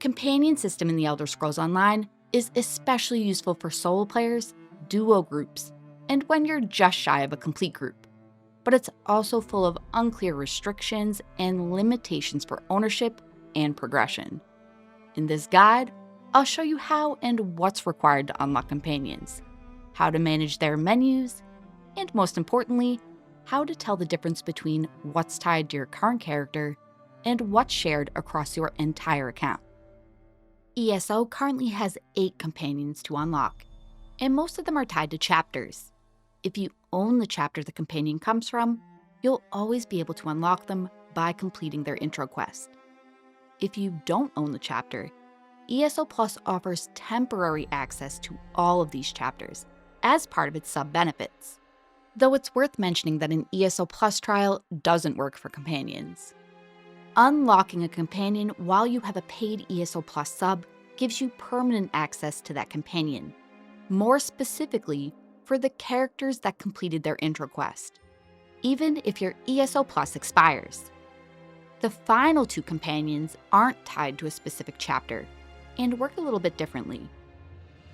companion system in The Elder Scrolls Online is especially useful for solo players, duo groups, and when you're just shy of a complete group. But it's also full of unclear restrictions and limitations for ownership and progression. In this guide, I'll show you how and what's required to unlock companions, how to manage their menus, and most importantly, how to tell the difference between what's tied to your current character and what's shared across your entire account. ESO currently has 8 companions to unlock, and most of them are tied to chapters. If you own the chapter the companion comes from, you'll always be able to unlock them by completing their intro quest. If you don't own the chapter, ESO Plus offers temporary access to all of these chapters as part of its sub-benefits. Though it's worth mentioning that an ESO Plus trial doesn't work for companions. Unlocking a companion while you have a paid ESO Plus sub gives you permanent access to that companion, more specifically for the characters that completed their intro quest, even if your ESO Plus expires. The final 2 companions aren't tied to a specific chapter and work a little bit differently.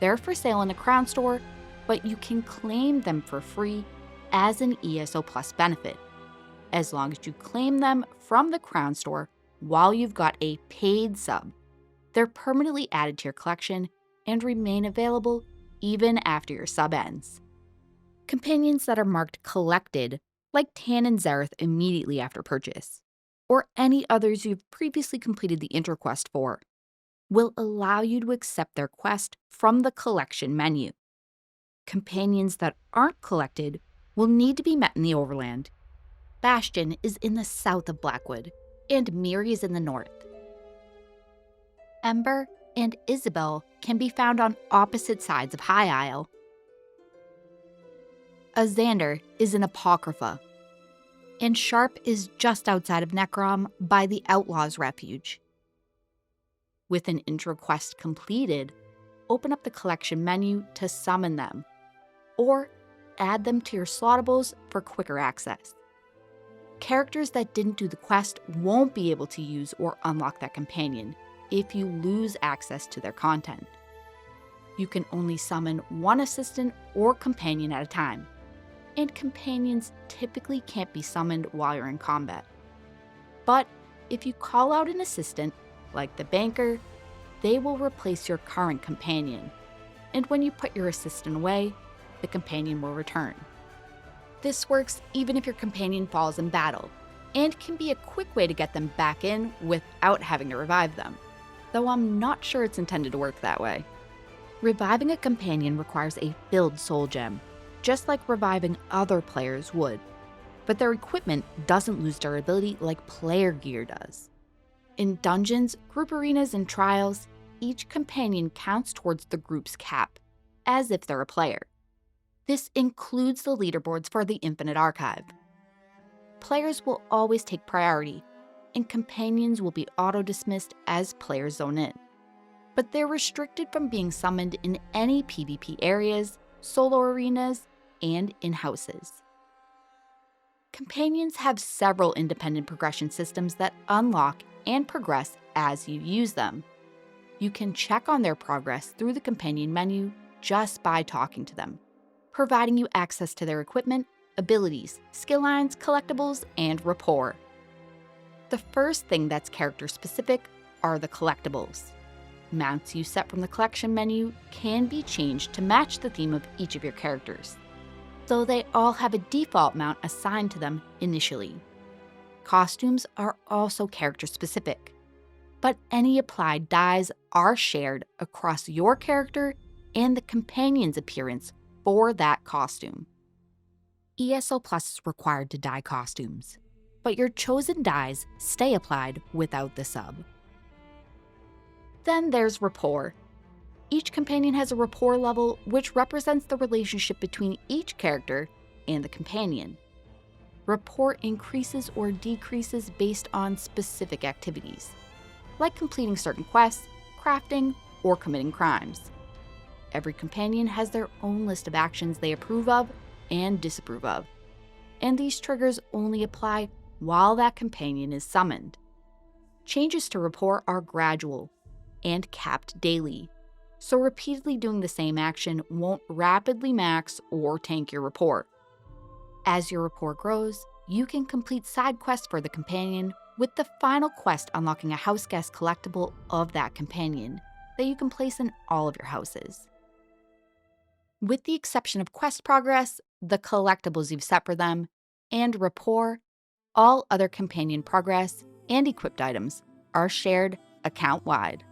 They're for sale in the Crown Store, but you can claim them for free as an ESO Plus benefit, as long as you claim them from the Crown Store while you've got a paid sub. They're permanently added to your collection and remain available even after your sub ends. Companions that are marked collected, like Tan and Zareth immediately after purchase, or any others you've previously completed the intro quest for, will allow you to accept their quest from the collection menu. Companions that aren't collected will need to be met in the overland. Bastion is in the south of Blackwood, and Miri is in the north. Ember and Isabel can be found on opposite sides of High Isle. Azander is in Apocrypha, and Sharp is just outside of Necrom by the Outlaws Refuge. With an intro quest completed, open up the collection menu to summon them, or add them to your slottables for quicker access. Characters that didn't do the quest won't be able to use or unlock that companion if you lose access to their content. You can only summon one assistant or companion at a time, and companions typically can't be summoned while you're in combat. But if you call out an assistant, like the banker, they will replace your current companion, and when you put your assistant away, the companion will return. This works even if your companion falls in battle, and can be a quick way to get them back in without having to revive them, though I'm not sure it's intended to work that way. Reviving a companion requires a filled soul gem, just like reviving other players would, but their equipment doesn't lose durability like player gear does. In dungeons, group arenas, and trials, each companion counts towards the group's cap, as if they're a player. This includes the leaderboards for the Infinite Archive. Players will always take priority, and companions will be auto-dismissed as players zone in. But they're restricted from being summoned in any PvP areas, solo arenas, and in houses. Companions have several independent progression systems that unlock and progress as you use them. You can check on their progress through the companion menu just by talking to them, providing you access to their equipment, abilities, skill lines, collectibles, and rapport. The first thing that's character-specific are the collectibles. Mounts you set from the collection menu can be changed to match the theme of each of your characters, though they all have a default mount assigned to them initially. Costumes are also character-specific, but any applied dyes are shared across your character and the companion's appearance for that costume. ESO Plus is required to dye costumes, but your chosen dyes stay applied without the sub. Then there's Rapport. Each companion has a rapport level which represents the relationship between each character and the companion. Rapport increases or decreases based on specific activities, like completing certain quests, crafting, or committing crimes. Every companion has their own list of actions they approve of and disapprove of, and these triggers only apply while that companion is summoned. Changes to rapport are gradual, and capped daily, so repeatedly doing the same action won't rapidly max or tank your rapport. As your rapport grows, you can complete side quests for the companion, with the final quest unlocking a house guest collectible of that companion that you can place in all of your houses. With the exception of quest progress, the collectibles you've set for them, and rapport, all other companion progress and equipped items are shared account-wide.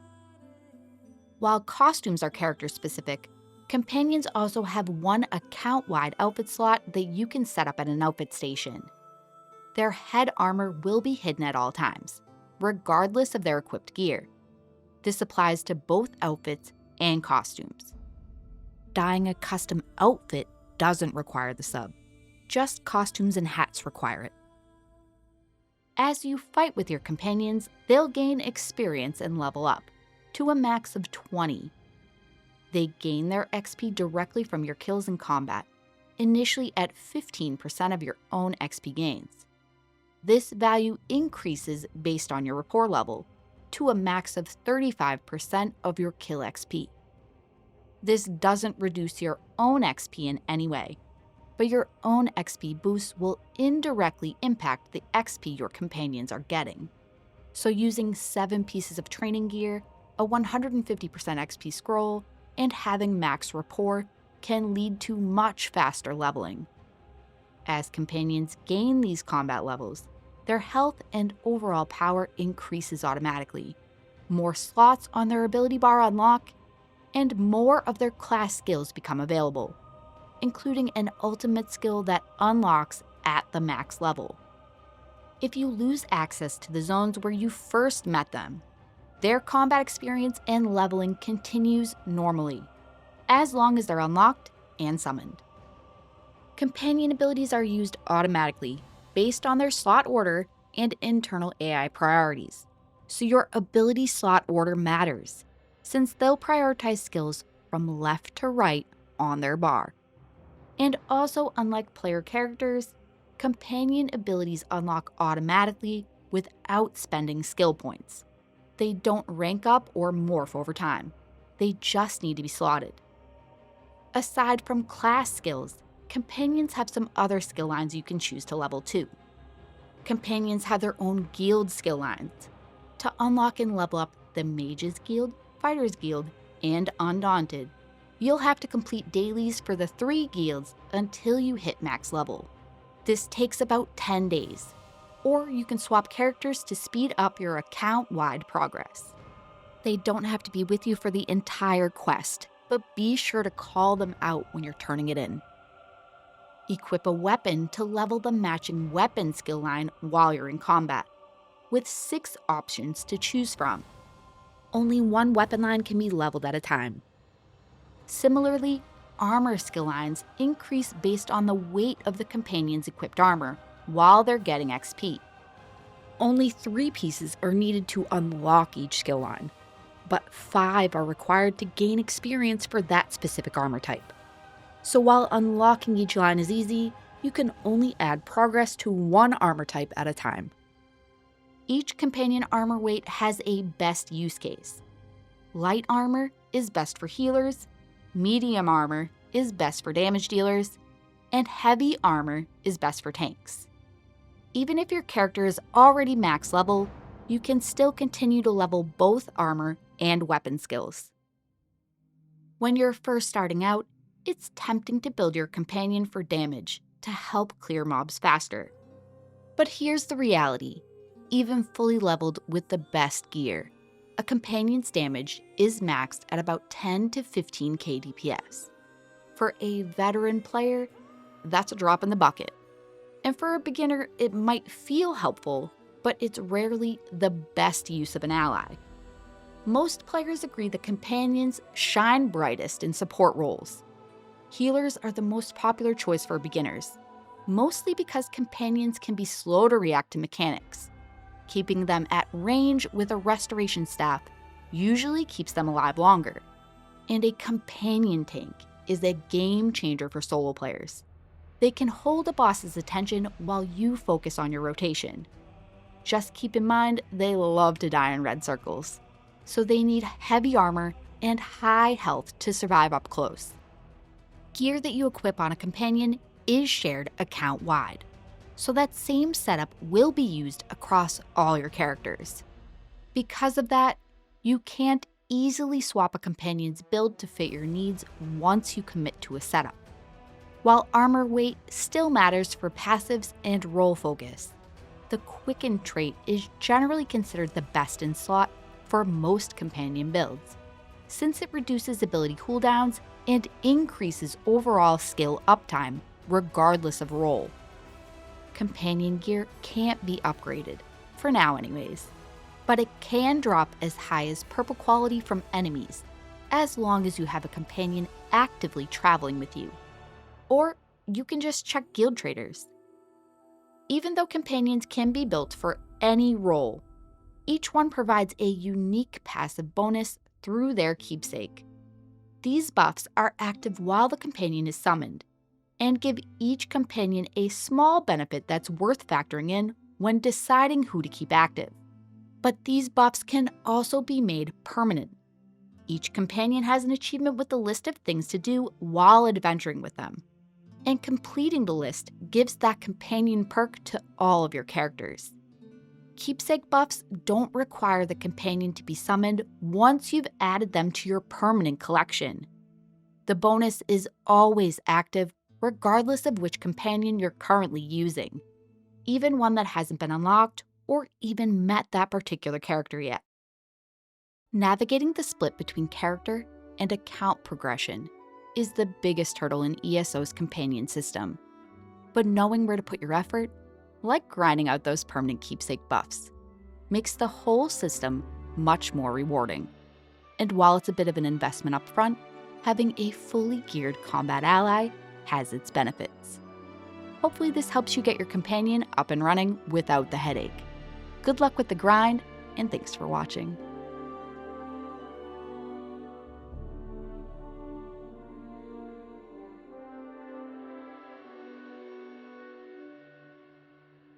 While costumes are character-specific, companions also have one account-wide outfit slot that you can set up at an outfit station. Their head armor will be hidden at all times, regardless of their equipped gear. This applies to both outfits and costumes. Dyeing a custom outfit doesn't require the sub. Just costumes and hats require it. As you fight with your companions, they'll gain experience and level up to a max of 20. They gain their XP directly from your kills in combat, initially at 15% of your own XP gains. This value increases based on your rapport level to a max of 35% of your kill XP. This doesn't reduce your own XP in any way, but your own XP boost will indirectly impact the XP your companions are getting. So using 7 pieces of training gear, a 150% XP scroll, and having max rapport can lead to much faster leveling. As companions gain these combat levels, their health and overall power increases automatically. More slots on their ability bar unlock, and more of their class skills become available, including an ultimate skill that unlocks at the max level. If you lose access to the zones where you first met them, their combat experience and leveling continues normally, as long as they're unlocked and summoned. Companion abilities are used automatically based on their slot order and internal AI priorities, so your ability slot order matters, since they'll prioritize skills from left to right on their bar. And also, unlike player characters, companion abilities unlock automatically without spending skill points. They don't rank up or morph over time. They just need to be slotted. Aside from class skills, companions have some other skill lines you can choose to level too. Companions have their own guild skill lines. To unlock and level up the Mages Guild, Fighters Guild, and Undaunted, you'll have to complete dailies for the 3 guilds until you hit max level. This takes about 10 days, or you can swap characters to speed up your account-wide progress. They don't have to be with you for the entire quest, but be sure to call them out when you're turning it in. Equip a weapon to level the matching weapon skill line while you're in combat, with 6 options to choose from. Only one weapon line can be leveled at a time. Similarly, armor skill lines increase based on the weight of the companion's equipped armor while they're getting XP. Only 3 pieces are needed to unlock each skill line, but 5 are required to gain experience for that specific armor type. So while unlocking each line is easy, you can only add progress to one armor type at a time. Each companion armor weight has a best use case. Light armor is best for healers, medium armor is best for damage dealers, and heavy armor is best for tanks. Even if your character is already max level, you can still continue to level both armor and weapon skills. When you're first starting out, it's tempting to build your companion for damage to help clear mobs faster. But here's the reality. Even fully leveled with the best gear, a companion's damage is maxed at about 10 to 15k DPS. For a veteran player, that's a drop in the bucket. And for a beginner, it might feel helpful, but it's rarely the best use of an ally. Most players agree that companions shine brightest in support roles. Healers are the most popular choice for beginners, mostly because companions can be slow to react to mechanics. Keeping them at range with a restoration staff usually keeps them alive longer. And a companion tank is a game changer for solo players. They can hold a boss's attention while you focus on your rotation. Just keep in mind, they love to die in red circles. so they need heavy armor and high health to survive up close. Gear that you equip on a companion is shared account-wide, so that same setup will be used across all your characters. Because of that, you can't easily swap a companion's build to fit your needs once you commit to a setup. While armor weight still matters for passives and role focus, the Quicken trait is generally considered the best in slot for most companion builds, since it reduces ability cooldowns and increases overall skill uptime regardless of role. Companion gear can't be upgraded, for now anyways, but it can drop as high as purple quality from enemies, as long as you have a companion actively traveling with you. Or you can just check guild traders. Even though companions can be built for any role, each one provides a unique passive bonus through their keepsake. These buffs are active while the companion is summoned, and give each companion a small benefit that's worth factoring in when deciding who to keep active. But these buffs can also be made permanent. Each companion has an achievement with a list of things to do while adventuring with them, and completing the list gives that companion perk to all of your characters. Keepsake buffs don't require the companion to be summoned once you've added them to your permanent collection. The bonus is always active regardless of which companion you're currently using, even one that hasn't been unlocked or even met that particular character yet. Navigating the split between character and account progression is the biggest hurdle in ESO's companion system. But knowing where to put your effort, like grinding out those permanent keepsake buffs, makes the whole system much more rewarding. And while it's a bit of an investment up front, having a fully geared combat ally has its benefits. Hopefully this helps you get your companion up and running without the headache. Good luck with the grind, and thanks for watching.